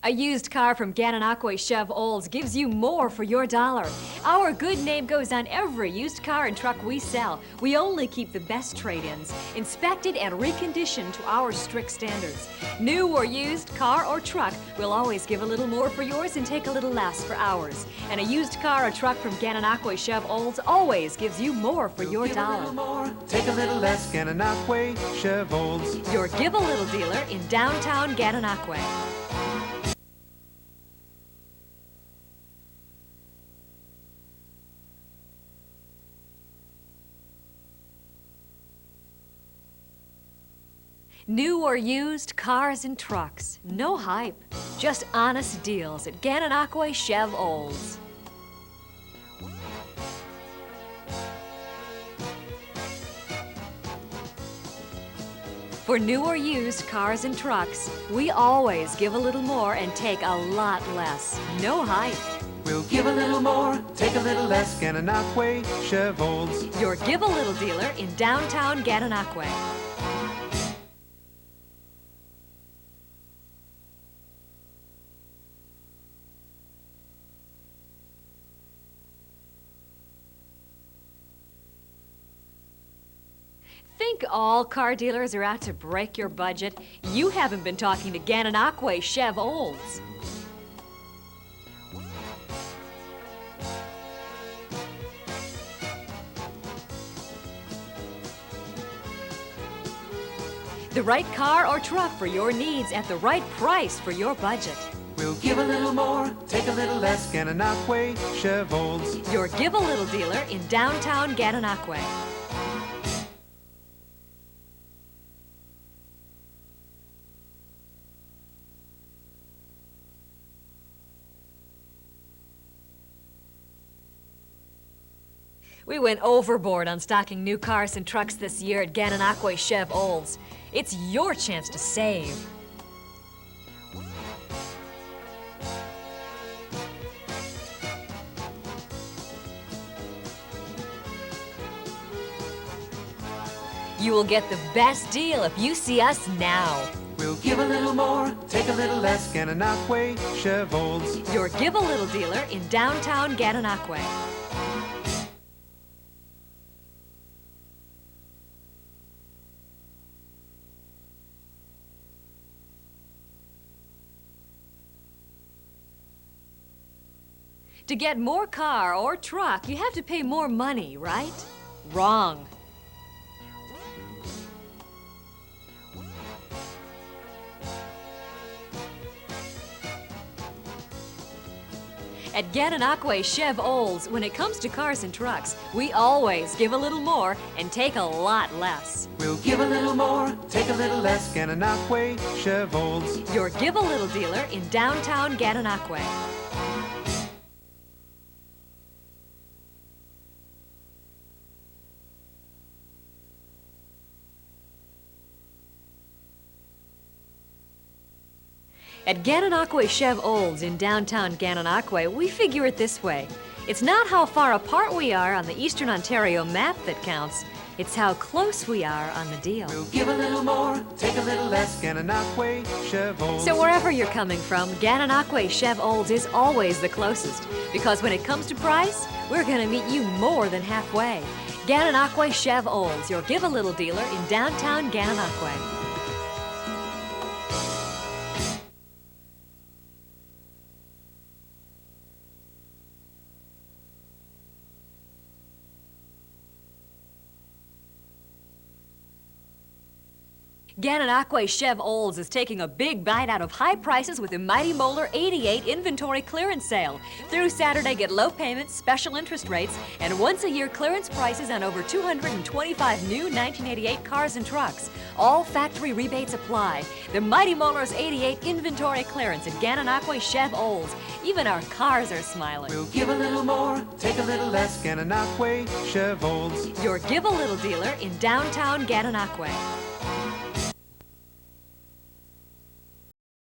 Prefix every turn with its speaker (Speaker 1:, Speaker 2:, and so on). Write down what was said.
Speaker 1: A used car from Gananoque Chev Olds gives you more for your dollar. Our good name goes on every used car and truck we sell. We only keep the best trade-ins, inspected and reconditioned to our strict standards. New or used, car or truck, we'll always give a little more for yours and take a little less for ours. And a used car or truck from Gananoque Chev Olds always gives you more for your dollar.
Speaker 2: Give a little more, take a little less. Gananoque Chev Olds.
Speaker 1: Your Give a Little dealer in downtown Gananoque. New or used, cars and trucks. No hype. Just honest deals at Gananoque Chev Olds. For new or used cars and trucks, we always give a little more and take a lot less. No hype.
Speaker 2: We'll give a little more, take a little less. Gananoque Chev Olds.
Speaker 1: Your Give a Little dealer in downtown Gananoque. Think all car dealers are out to break your budget? You haven't been talking to Gananoque Chev Olds. The right car or truck for your needs at the right price for your budget.
Speaker 2: We'll give a little more, take a little less. Gananoque Chev Olds.
Speaker 1: Your Give a Little dealer in downtown Gananoque. We went overboard on stocking new cars and trucks this year at Gananoque Chev Olds. It's your chance to save. You will get the best deal if you see us now.
Speaker 2: We'll give a little more, take a little less. Gananoque Chev Olds.
Speaker 1: Your Give a Little dealer in downtown Gananoque. To get more car or truck, you have to pay more money, right? Wrong. At Gananoque Chev Olds, when it comes to cars and trucks, we always give a little more and take a lot less.
Speaker 2: We'll give a little more, take a little less. Gananoque Chev Olds.
Speaker 1: Your Give a Little dealer in downtown Gananoque. At Gananoque Chev Olds in downtown Gananoque, we figure it this way. It's not how far apart we are on the Eastern Ontario map that counts. It's how close we are on the deal.
Speaker 2: We'll give a little more, take a little less. Gananoque Chev Olds.
Speaker 1: So wherever you're coming from, Gananoque Chev Olds is always the closest. Because when it comes to price, we're going to meet you more than halfway. Gananoque Chev Olds, your Give a Little dealer in downtown Gananoque. Gananoque Chev Olds is taking a big bite out of high prices with the Mighty Molar 88 inventory clearance sale. Through Saturday, get low payments, special interest rates, and once-a-year clearance prices on over 225 new 1988 cars and trucks. All factory rebates apply. The Mighty Molar's 88 inventory clearance at Gananoque Chev Olds. Even our cars are smiling.
Speaker 2: We'll give a little more, take a little less. Gananoque Chev Olds.
Speaker 1: Your Give a Little dealer in downtown Gananoque.